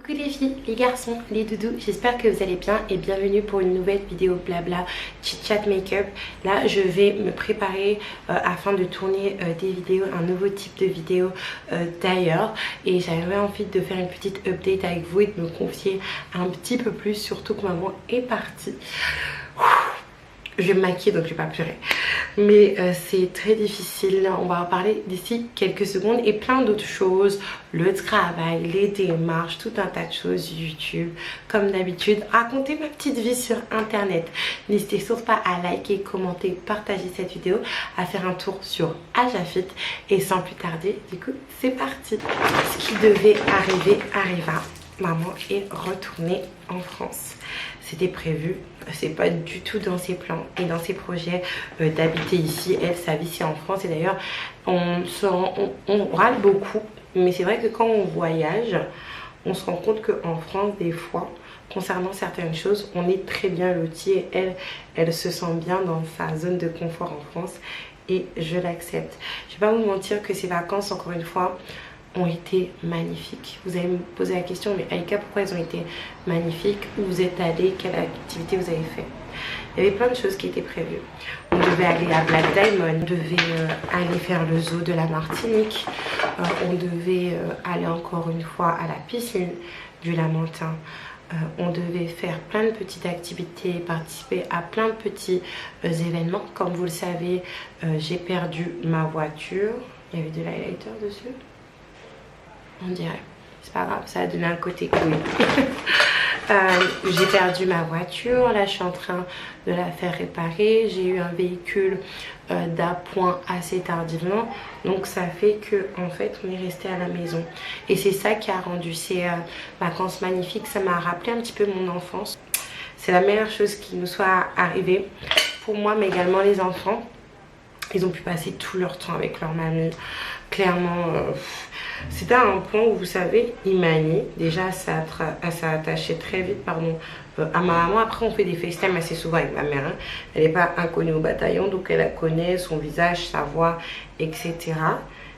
Coucou les filles, les garçons, les doudous, j'espère que vous allez bien et bienvenue pour une nouvelle vidéo blabla chit chat make-up. Là je vais me préparer afin de tourner des vidéos, un nouveau type de vidéo d'ailleurs, et j'avais envie de faire une petite update avec vous et de me confier un petit peu plus, surtout que maman est partie. Je vais me maquiller donc je vais pas pleurer, mais c'est très difficile. On va en parler d'ici quelques secondes et plein d'autres choses, le travail, les démarches, tout un tas de choses, YouTube comme d'habitude, raconter ma petite vie sur internet. N'hésitez surtout pas à liker, commenter, partager cette vidéo, à faire un tour sur Ajafit, et sans plus tarder, du coup c'est parti. Ce qui devait arriver arriva. Maman est retournée en France. C'était prévu, c'est pas du tout dans ses plans et dans ses projets d'habiter ici. Elle, sa vie c'est en France, et d'ailleurs on râle beaucoup, mais c'est vrai que quand on voyage, on se rend compte qu'en France, des fois, concernant certaines choses, on est très bien loti, et elle se sent bien dans sa zone de confort en France, et je l'accepte. Je vais pas vous mentir que ces vacances, encore une fois, ont été magnifiques. Vous allez me poser la question, mais Aïka, pourquoi elles ont été magnifiques? Où vous êtes allé? Quelle activité vous avez fait? Il y avait plein de choses qui étaient prévues. On devait aller à Black Diamond, on devait aller faire le zoo de la Martinique, on devait aller encore une fois à la piscine du Lamentin. On devait faire plein de petites activités, participer à plein de petits événements. Comme vous le savez, j'ai perdu ma voiture. Il y avait de l'highlighter dessus, on dirait. C'est pas grave, ça a donné un côté cool. J'ai perdu ma voiture, là je suis en train de la faire réparer. J'ai eu un véhicule d'appoint assez tardivement, donc ça fait que en fait on est resté à la maison, et c'est ça qui a rendu ces vacances magnifiques. Ça m'a rappelé un petit peu mon enfance. C'est la meilleure chose qui nous soit arrivée pour moi, mais également les enfants. Ils ont pu passer tout leur temps avec leur mamie. Clairement, c'était à un point où, vous savez, Imani, déjà, ça attachait très vite, pardon, à ma maman. Après, on fait des FaceTime assez souvent avec ma mère. Hein. Elle n'est pas inconnue au bataillon, donc elle la connaît, son visage, sa voix, etc.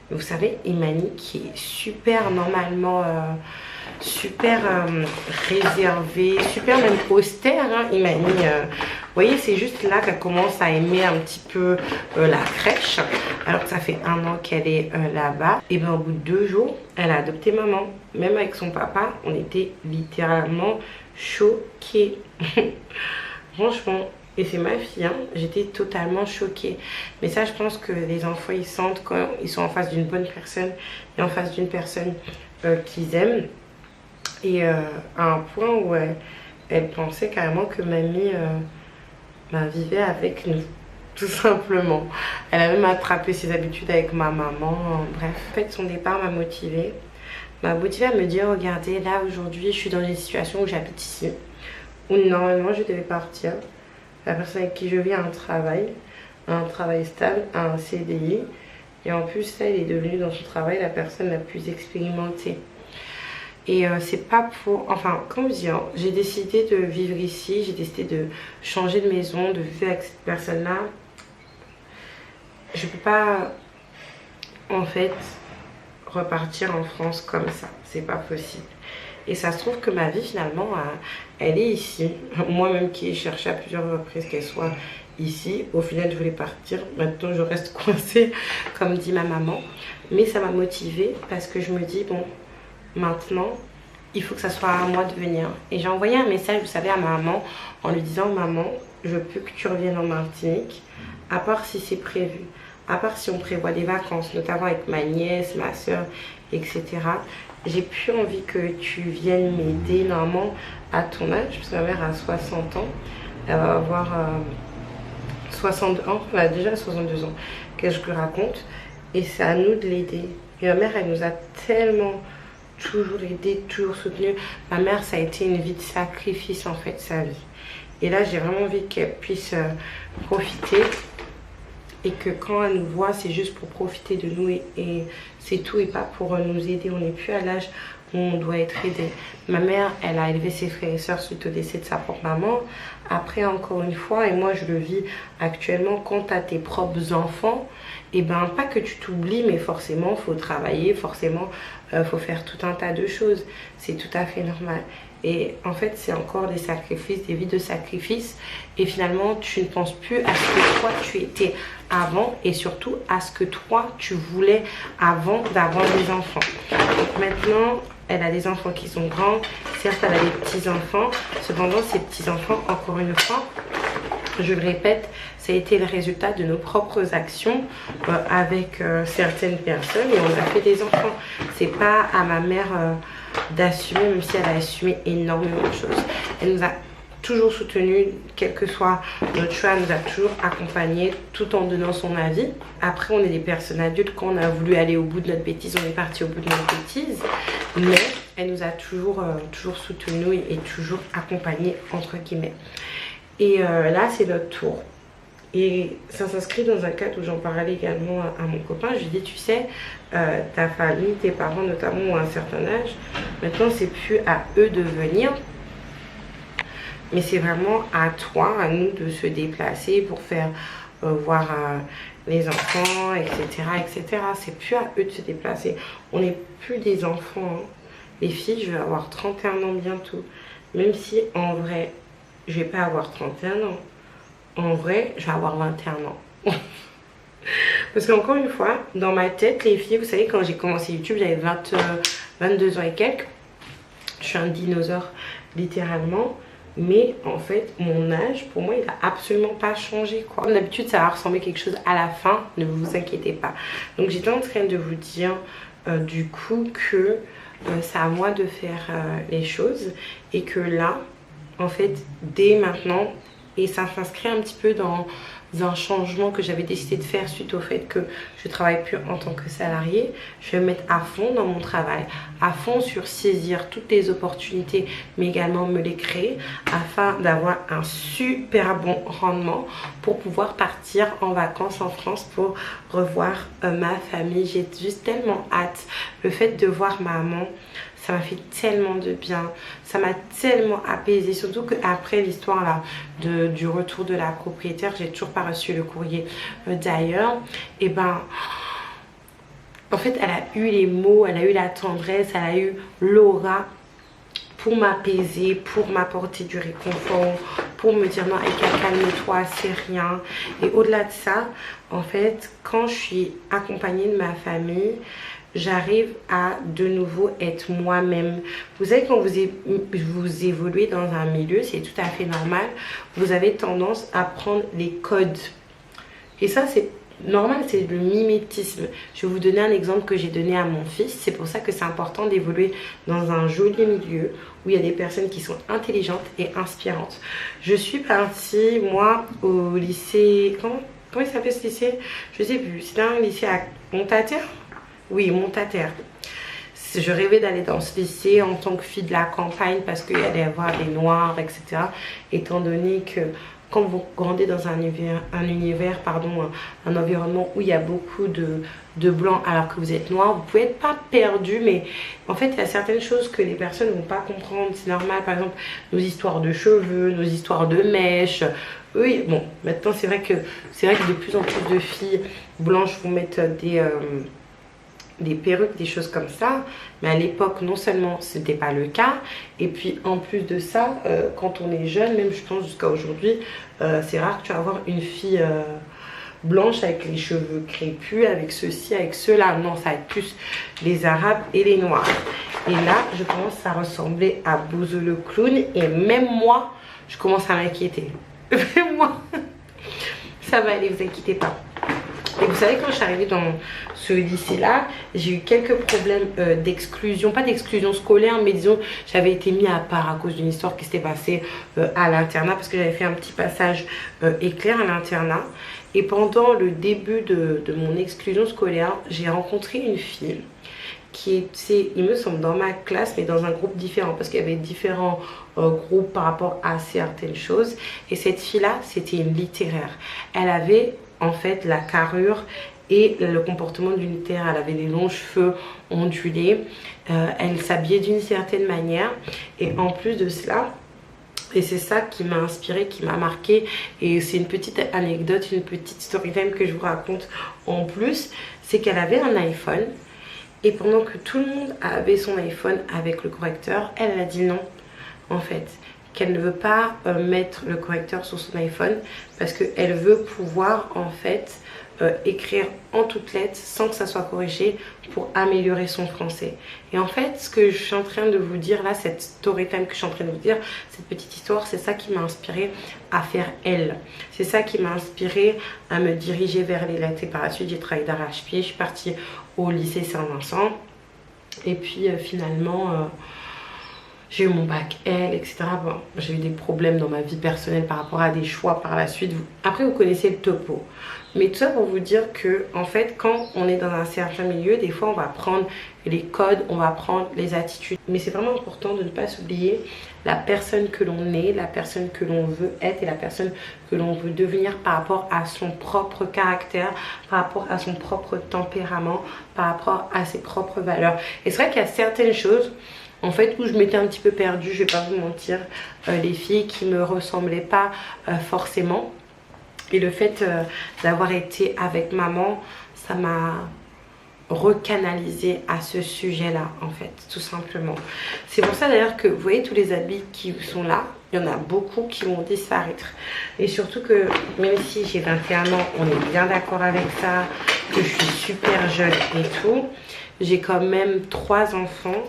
Mais vous savez, Imani, qui est super, normalement, super réservée, super même austère, hein, Imani. Vous voyez, c'est juste là qu'elle commence à aimer un petit peu la crèche, alors que ça fait 1 an qu'elle est là-bas. Et bien au bout de 2 jours, elle a adopté maman. Même avec son papa, on était littéralement choqués. Franchement, et c'est ma fille, hein, j'étais totalement choquée. Mais ça, je pense que les enfants, ils sentent quand ils sont en face d'une bonne personne et en face d'une personne qu'ils aiment. Et à un point où elle pensait carrément que mamie vivait avec nous, tout simplement. Elle a même attrapé ses habitudes avec ma maman. Bref, en fait, son départ m'a motivée. M'a motivée à me dire, regardez, là aujourd'hui, je suis dans une situation où j'habite ici, où normalement je devais partir. La personne avec qui je vis a un travail stable, a un CDI. Et en plus, là, elle est devenue dans son travail la personne la plus expérimentée. Et c'est pas pour... Enfin, comme je dis, hein, j'ai décidé de vivre ici, j'ai décidé de changer de maison, de vivre avec cette personne-là. Je peux pas, en fait, repartir en France comme ça. C'est pas possible. Et ça se trouve que ma vie, finalement, elle est ici. Moi-même qui ai cherché à plusieurs reprises qu'elle soit ici, au final, je voulais partir. Maintenant, je reste coincée, comme dit ma maman. Mais ça m'a motivée parce que je me dis, bon... Maintenant, il faut que ça soit à moi de venir. Et j'ai envoyé un message, vous savez, à ma maman en lui disant, maman, je veux que tu reviennes en Martinique, à part si c'est prévu, à part si on prévoit des vacances, notamment avec ma nièce, ma soeur, etc. J'ai plus envie que tu viennes m'aider normalement à ton âge, parce que ma mère a 60 ans, elle va avoir 62 ans, elle a déjà 62 ans, qu'est-ce que je lui raconte, et c'est à nous de l'aider. Et ma mère, elle nous a tellement... toujours aidé, toujours soutenu. Ma mère, ça a été une vie de sacrifice en fait, sa vie. Et là, j'ai vraiment envie qu'elle puisse profiter, et que quand elle nous voit, c'est juste pour profiter de nous, et c'est tout, et pas pour nous aider. On n'est plus à l'âge où on doit être aidé. Ma mère, elle a élevé ses frères et sœurs suite au décès de sa propre maman. Après, encore une fois, et moi je le vis actuellement, quand tu as tes propres enfants, et ben pas que tu t'oublies, mais forcément faut travailler, forcément faut faire tout un tas de choses. C'est tout à fait normal. Et en fait, c'est encore des sacrifices, des vies de sacrifices. Et finalement, tu ne penses plus à ce que toi, tu étais avant. Et surtout, à ce que toi, tu voulais avant d'avoir des enfants. Donc maintenant, elle a des enfants qui sont grands. Certes, elle a des petits-enfants. Cependant, ces petits-enfants, encore une fois, je le répète, ça a été le résultat de nos propres actions avec certaines personnes. Et on a fait des enfants. C'est pas à ma mère... d'assumer, même si elle a assumé énormément de choses. Elle nous a toujours soutenus, quel que soit notre choix, elle nous a toujours accompagnés tout en donnant son avis. Après, on est des personnes adultes, quand on a voulu aller au bout de notre bêtise, on est parti au bout de notre bêtise, mais elle nous a toujours soutenus et toujours accompagnés, entre guillemets. Et là, c'est notre tour. Et ça s'inscrit dans un cadre où j'en parlais également à mon copain. Je lui dis, tu sais, ta famille, tes parents notamment ont un certain âge. Maintenant, c'est plus à eux de venir. Mais c'est vraiment à toi, à nous de se déplacer pour faire voir les enfants, etc. etc. C'est plus à eux de se déplacer. On n'est plus des enfants. Hein. Les filles, je vais avoir 31 ans bientôt. Même si, en vrai, je vais pas avoir 31 ans. En vrai, je vais avoir 21 ans. Parce qu'encore une fois, dans ma tête, les filles, vous savez, quand j'ai commencé YouTube, j'avais 22 ans et quelques. Je suis un dinosaure, littéralement. Mais en fait, mon âge, pour moi, il n'a absolument pas changé, quoi. D'habitude, ça va ressembler quelque chose à la fin, ne vous inquiétez pas. Donc, j'étais en train de vous dire, du coup, que c'est à moi de faire les choses. Et que là, en fait, dès maintenant... Et ça s'inscrit un petit peu dans un changement que j'avais décidé de faire suite au fait que je ne travaille plus en tant que salariée. Je vais me mettre à fond dans mon travail, à fond sur saisir toutes les opportunités, mais également me les créer afin d'avoir un super bon rendement pour pouvoir partir en vacances en France pour revoir ma famille. J'ai juste tellement hâte. Le fait de voir maman, ça m'a fait tellement de bien, ça m'a tellement apaisé, surtout qu'après l'histoire là du retour de la propriétaire, j'ai toujours pas reçu le courrier d'ailleurs, et ben en fait elle a eu les mots, elle a eu la tendresse, elle a eu l'aura pour m'apaiser, pour m'apporter du réconfort, pour me dire non Aïka, calme-toi, c'est rien. Et au-delà de ça, en fait, quand je suis accompagnée de ma famille, j'arrive à de nouveau être moi-même. Vous savez, quand vous évoluez dans un milieu, c'est tout à fait normal, vous avez tendance à prendre les codes. Et ça, c'est normal, c'est le mimétisme. Je vais vous donner un exemple que j'ai donné à mon fils. C'est pour ça que c'est important d'évoluer dans un joli milieu où il y a des personnes qui sont intelligentes et inspirantes. Je suis partie, moi, au lycée... Comment il s'appelle ce lycée? Je sais plus. C'était un lycée à Montataire. Oui, Montataire. Je rêvais d'aller dans ce lycée en tant que fille de la campagne parce qu'il y allait y avoir des noirs, etc. Étant donné que quand vous grandissez dans un environnement où il y a beaucoup de blancs alors que vous êtes noir, vous pouvez être pas perdu, mais en fait il y a certaines choses que les personnes ne vont pas comprendre. C'est normal, par exemple nos histoires de cheveux, nos histoires de mèches. Oui, bon, maintenant c'est vrai que de plus en plus de filles blanches vont mettre des perruques, des choses comme ça, mais à l'époque non seulement ce n'était pas le cas, et puis en plus de ça, quand on est jeune, même je pense jusqu'à aujourd'hui, c'est rare que tu vas avoir une fille blanche avec les cheveux crépus, avec ceci, avec cela. Non, ça va être plus les arabes et les noirs. Et là, je commence à ressembler à Bozo le clown, et même moi, je commence à m'inquiéter. Même moi, ça va aller, vous inquiétez pas. Et vous savez, quand je suis arrivée dans ce lycée-là, j'ai eu quelques problèmes d'exclusion, pas d'exclusion scolaire, mais disons, j'avais été mis à part à cause d'une histoire qui s'était passée à l'internat, parce que j'avais fait un petit passage éclair à l'internat. Et pendant le début de mon exclusion scolaire, j'ai rencontré une fille qui était, il me semble, dans ma classe, mais dans un groupe différent, parce qu'il y avait différents groupes par rapport à certaines choses. Et cette fille-là, c'était une littéraire. Elle avait en fait la carrure et le comportement d'une littéraire. Elle avait des longs cheveux ondulés, elle s'habillait d'une certaine manière, et en plus de cela, Et c'est ça qui m'a inspirée, qui m'a marqué. Et c'est une petite anecdote, une petite story time que je vous raconte en plus. C'est qu'elle avait un iPhone. Et pendant que tout le monde avait son iPhone avec le correcteur, elle a dit non, en fait. Qu'elle ne veut pas mettre le correcteur sur son iPhone parce qu'elle veut pouvoir, en fait, écrire en toutes lettres sans que ça soit corrigé pour améliorer son français. Et en fait, ce que je suis en train de vous dire là, cette story time que je suis en train de vous dire, cette petite histoire, c'est ça qui m'a inspiré à faire elle. C'est ça qui m'a inspiré à me diriger vers les lettres. Et par la suite, j'ai travaillé d'arrache-pied. Je suis partie au lycée Saint-Vincent. Et puis finalement... j'ai eu mon bac L, etc. Bon, j'ai eu des problèmes dans ma vie personnelle par rapport à des choix par la suite. Après, vous connaissez le topo. Mais tout ça pour vous dire que, en fait, quand on est dans un certain milieu, des fois, on va prendre les codes, on va prendre les attitudes. Mais c'est vraiment important de ne pas s'oublier la personne que l'on est, la personne que l'on veut être et la personne que l'on veut devenir par rapport à son propre caractère, par rapport à son propre tempérament, par rapport à ses propres valeurs. Et c'est vrai qu'il y a certaines choses... En fait, où je m'étais un petit peu perdue, je vais pas vous mentir, les filles qui me ressemblaient pas forcément. Et le fait d'avoir été avec maman, ça m'a recanalisé à ce sujet-là, en fait, tout simplement. C'est pour ça d'ailleurs que vous voyez tous les habits qui sont là, il y en a beaucoup qui vont disparaître. Et surtout que même si j'ai 21 ans, on est bien d'accord avec ça, que je suis super jeune et tout, j'ai quand même 3 enfants.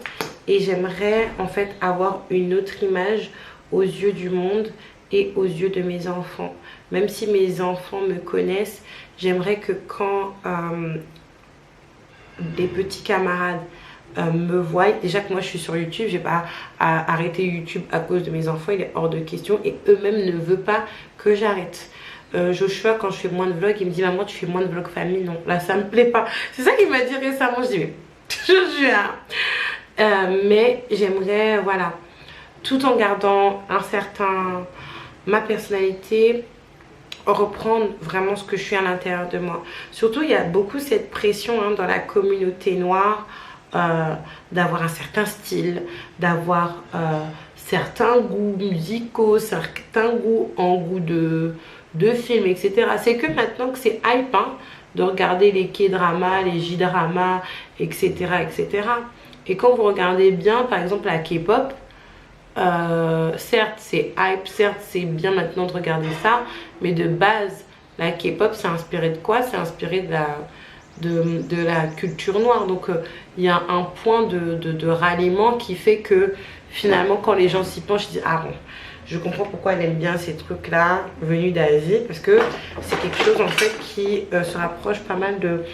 Et j'aimerais en fait avoir une autre image aux yeux du monde et aux yeux de mes enfants. Même si mes enfants me connaissent, j'aimerais que quand des petits camarades me voient, déjà que moi je suis sur YouTube, j'ai pas à arrêter YouTube à cause de mes enfants, il est hors de question. Et eux-mêmes ne veulent pas que j'arrête. Joshua, quand je fais moins de vlogs, il me dit maman tu fais moins de vlogs famille. Non, là ça me plaît pas. C'est ça qu'il m'a dit récemment. Je dis mais Joshua. Mais j'aimerais, voilà, tout en gardant ma personnalité, reprendre vraiment ce que je suis à l'intérieur de moi. Surtout, il y a beaucoup cette pression dans la communauté noire d'avoir un certain style, d'avoir certains goûts musicaux, certains goûts en goût de films, etc. C'est que maintenant que c'est hype de regarder les K-dramas, les J-dramas, etc., etc. Et quand vous regardez bien, par exemple, la K-pop, certes, c'est hype, certes, c'est bien maintenant de regarder ça, mais de base, la K-pop, c'est inspiré de quoi? C'est inspiré de la culture noire. Donc, il y a un point de ralliement qui fait que, finalement, quand les gens s'y penchent, ils disent « Ah bon, je comprends pourquoi elle aime bien ces trucs-là venus d'Asie, parce que c'est quelque chose, en fait, qui se rapproche pas mal de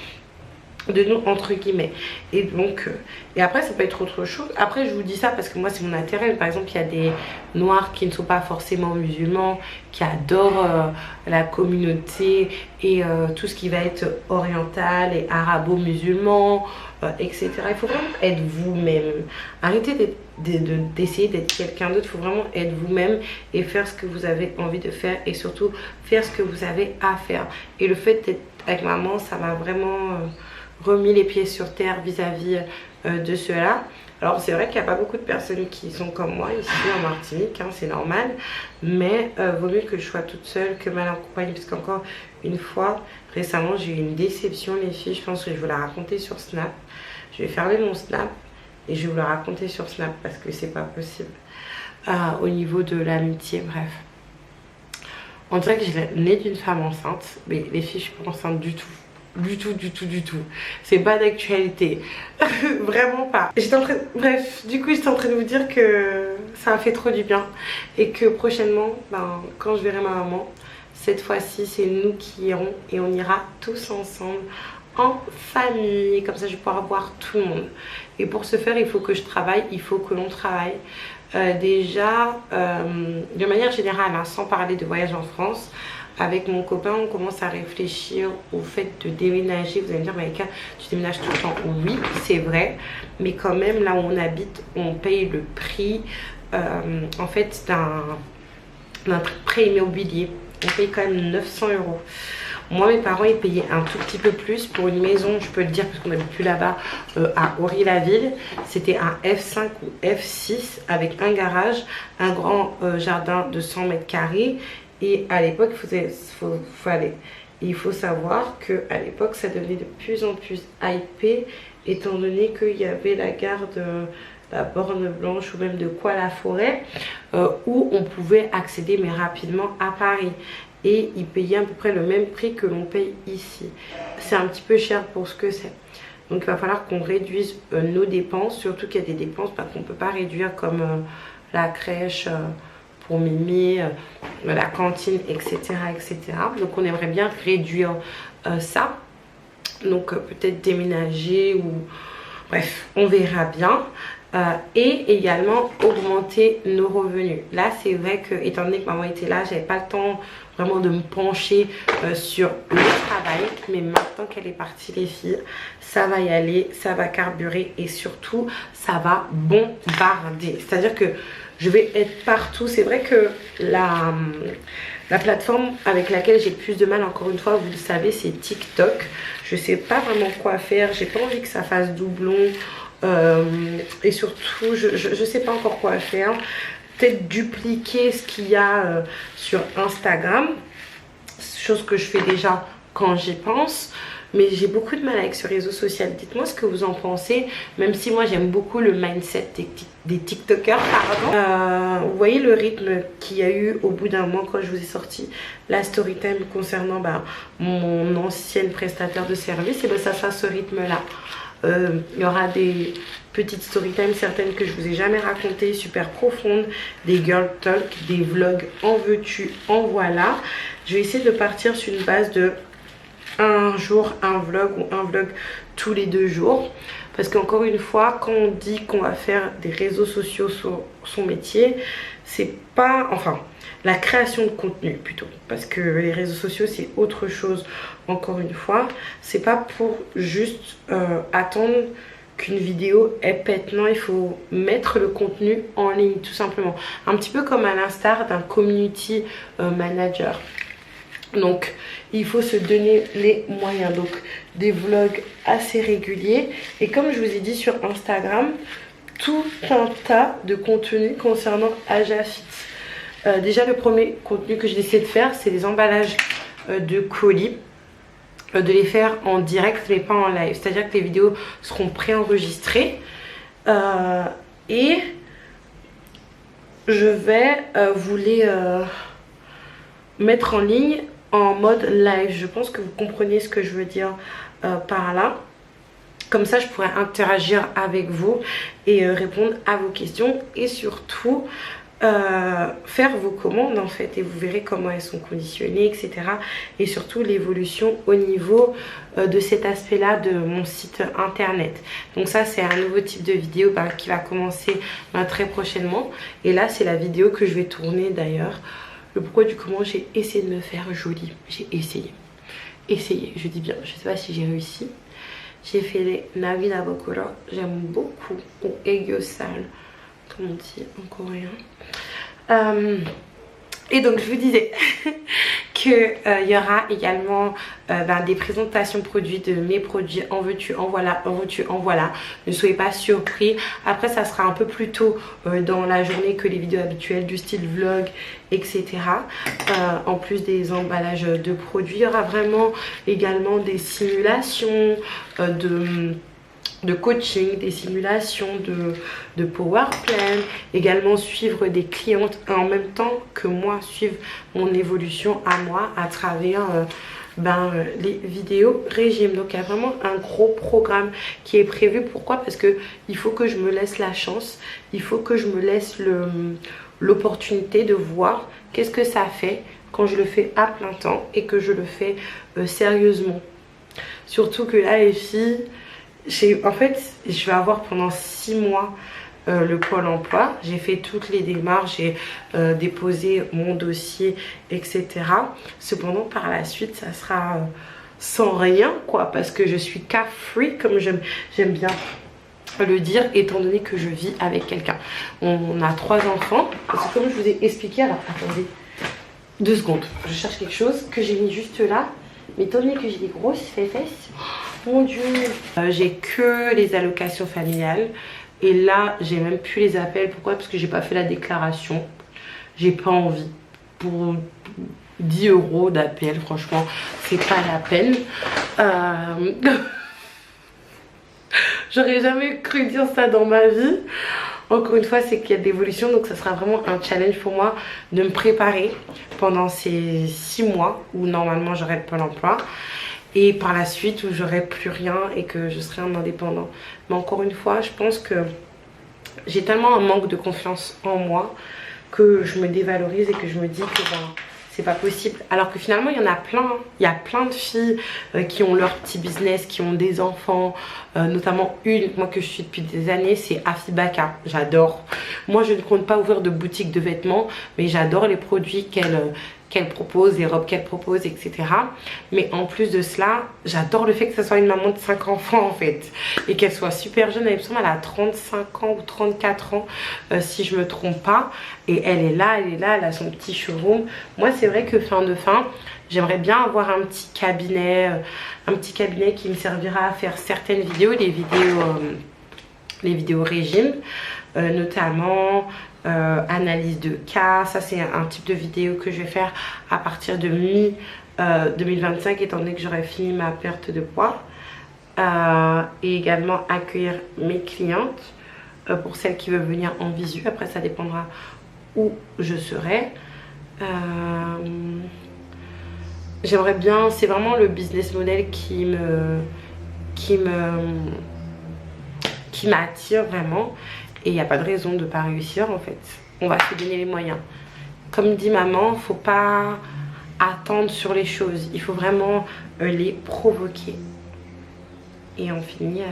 nous entre guillemets. Et donc et après ça peut être autre chose. Après je vous dis ça parce que moi c'est mon intérêt. Par exemple il y a des noirs qui ne sont pas forcément musulmans, qui adorent la communauté et tout ce qui va être oriental et arabo-musulman, etc. Il faut vraiment être vous-même. Arrêtez d'essayer d'être quelqu'un d'autre. Il faut vraiment être vous-même et faire ce que vous avez envie de faire et surtout faire ce que vous avez à faire. Et le fait d'être avec maman, ça m'a vraiment remis les pieds sur terre vis-à-vis de cela. Alors c'est vrai qu'il n'y a pas beaucoup de personnes qui sont comme moi ici en Martinique, c'est normal, mais vaut mieux que je sois toute seule que mal accompagnée, parce qu'encore une fois, récemment j'ai eu une déception les filles, je pense que je vais vous la raconter sur Snap. Je vais fermer mon Snap et je vais vous la raconter sur Snap parce que c'est pas possible. Au niveau de l'amitié, bref. On dirait que j'ai le nez d'une femme enceinte, mais les filles je suis pas enceinte du tout. Du tout. C'est pas d'actualité. Vraiment pas. Bref, du coup j'étais en train de vous dire que ça m'a fait trop du bien. Et que prochainement, quand je verrai ma maman, cette fois-ci c'est nous qui irons et on ira tous ensemble en famille. Comme ça je vais pouvoir voir tout le monde. Et pour ce faire il faut que je travaille, il faut que l'on travaille. Déjà, de manière générale, sans parler de voyage en France, avec mon copain, on commence à réfléchir au fait de déménager. Vous allez me dire, Maïka, tu déménages tout le temps. Oui, c'est vrai. Mais quand même, là où on habite, on paye le prix, en fait, d'un prêt immobilier. On paye quand même 900 €. Moi mes parents ils payaient un tout petit peu plus pour une maison, je peux le dire parce qu'on n'habite plus là-bas, à Ory-la-Ville. C'était un F5 ou F6 avec un garage, un grand jardin de 100 mètres carrés. Et à l'époque il faut savoir qu'à l'époque ça devenait de plus en plus hypé, étant donné qu'il y avait la gare de la Borne Blanche ou même de Quoi-la-Forêt, où on pouvait accéder mais rapidement à Paris. Et ils payaient à peu près le même prix que l'on paye ici. C'est un petit peu cher pour ce que c'est. Donc il va falloir qu'on réduise nos dépenses, surtout qu'il y a des dépenses qu'on ne peut pas réduire comme la crèche pour Mimi, la cantine, etc., etc. Donc on aimerait bien réduire ça. Donc peut-être déménager ou... Bref, on verra bien. Et également augmenter nos revenus. Là c'est vrai que étant donné que maman était là, j'avais pas le temps vraiment de me pencher sur le travail, mais maintenant qu'elle est partie les filles, ça va y aller, ça va carburer et surtout ça va bombarder, c'est à dire que je vais être partout. C'est vrai que la plateforme avec laquelle j'ai plus de mal, encore une fois vous le savez, c'est TikTok. Je sais pas vraiment quoi faire, j'ai pas envie que ça fasse doublon. Et surtout je sais pas encore quoi faire. Peut-être dupliquer ce qu'il y a sur Instagram, chose que je fais déjà quand j'y pense, mais j'ai beaucoup de mal avec ce réseau social. Dites-moi ce que vous en pensez, même si moi j'aime beaucoup le mindset des TikTokers, pardon. Vous voyez le rythme qu'il y a eu au bout d'un mois quand je vous ai sorti la story time concernant mon ancienne prestataire de service, et ça sera ce rythme là. Il y aura des petites story time, certaines que je vous ai jamais racontées, super profondes, des girl talk, des vlogs en veux-tu, en voilà. Je vais essayer de partir sur une base de un jour un vlog ou un vlog tous les 2 jours, parce qu'encore une fois, quand on dit qu'on va faire des réseaux sociaux sur son métier, c'est pas, enfin, la création de contenu plutôt, parce que les réseaux sociaux c'est autre chose. Encore une fois, c'est pas pour juste attendre qu'une vidéo elle pète. Non, il faut mettre le contenu en ligne tout simplement, un petit peu comme à l'instar d'un community manager. Donc il faut se donner les moyens, donc des vlogs assez réguliers, et comme je vous ai dit sur Instagram, tout un tas de contenu concernant Ajafit. Déjà le premier contenu que j'ai décidé de faire, c'est des emballages de colis, de les faire en direct mais pas en live, c'est à dire que les vidéos seront préenregistrées et je vais vous les mettre en ligne en mode live. Je pense que vous comprenez ce que je veux dire par là. Comme ça je pourrais interagir avec vous et répondre à vos questions, et surtout faire vos commandes en fait, et vous verrez comment elles sont conditionnées, etc. Et surtout l'évolution au niveau de cet aspect là de mon site internet. Donc ça c'est un nouveau type de vidéo qui va commencer très prochainement, et là c'est la vidéo que je vais tourner d'ailleurs. Le pourquoi du comment, j'ai essayé de me faire jolie, j'ai essayé, je dis bien, je sais pas si j'ai réussi. J'ai fait les navi d'abokoro, j'aime beaucoup, ou egyosan comme on dit en coréen. Et donc je vous disais qu'il y aura également des présentations produits de mes produits en veux-tu, en voilà, en veux-tu, en voilà. Ne soyez pas surpris. Après ça sera un peu plus tôt dans la journée que les vidéos habituelles du style vlog, etc. En plus des emballages de produits, il y aura vraiment également des simulations de coaching, des simulations de power plan, également suivre des clientes en même temps que moi, suivre mon évolution à moi à travers les vidéos régime. Donc il y a vraiment un gros programme qui est prévu. Pourquoi? Parce que il faut que je me laisse la chance, il faut que je me laisse l'opportunité de voir qu'est-ce que ça fait quand je le fais à plein temps et que je le fais sérieusement. Surtout que là les filles, en fait je vais avoir pendant 6 mois le pôle emploi. J'ai fait toutes les démarches, j'ai déposé mon dossier, etc. Cependant par la suite ça sera sans rien quoi, parce que je suis car-free comme j'aime bien le dire, étant donné que je vis avec quelqu'un. On a 3 enfants, parce que comme je vous ai expliqué, alors attendez 2 secondes, je cherche quelque chose que j'ai mis juste là Mais étant donné que j'ai des grosses fesses, mon dieu, j'ai que les allocations familiales. Et là, j'ai même plus les appels. Pourquoi? Parce que j'ai pas fait la déclaration. J'ai pas envie. Pour 10 € d'appel, franchement, c'est pas la peine. J'aurais jamais cru dire ça dans ma vie. Encore une fois, c'est qu'il y a de l'évolution, donc ça sera vraiment un challenge pour moi de me préparer pendant ces 6 mois où normalement j'aurai le Pôle emploi. Et par la suite où j'aurai plus rien et que je serai un indépendant. Mais encore une fois, je pense que j'ai tellement un manque de confiance en moi que je me dévalorise et que je me dis que ben, c'est pas possible. Alors que finalement il y en a plein, hein. Il y a plein de filles qui ont leur petit business, qui ont des enfants, notamment une, moi que je suis depuis des années, c'est Afibaka, j'adore. Moi je ne compte pas ouvrir de boutique de vêtements, mais j'adore les produits qu'elle propose, les robes qu'elle propose, etc. Mais en plus de cela, j'adore le fait que ce soit une maman de 5 enfants en fait. Et qu'elle soit super jeune, elle me semble elle a 35 ans ou 34 ans si je me trompe pas. Et elle est là, elle a son petit showroom. Moi c'est vrai que fin de fin, j'aimerais bien avoir un petit cabinet qui me servira à faire certaines vidéos, les vidéos régime, notamment analyse de cas. Ça c'est un type de vidéo que je vais faire à partir de mi-2025 étant donné que j'aurai fini ma perte de poids. Et également accueillir mes clientes pour celles qui veulent venir en visu. Après ça dépendra où je serai. J'aimerais bien, c'est vraiment le business model qui m'attire vraiment. Et il n'y a pas de raison de ne pas réussir en fait. On va se donner les moyens. Comme dit maman, il ne faut pas attendre sur les choses. Il faut vraiment les provoquer. Et on finit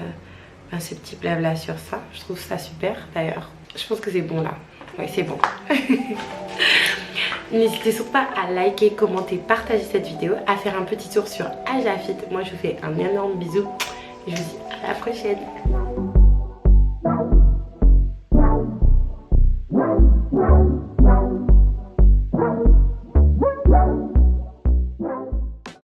ce petit blabla sur ça. Je trouve ça super d'ailleurs. Je pense que c'est bon là. Oui, c'est bon. N'hésitez surtout pas à liker, commenter, partager cette vidéo, à faire un petit tour sur Ajafit. Moi je vous fais un énorme bisou et je vous dis à la prochaine.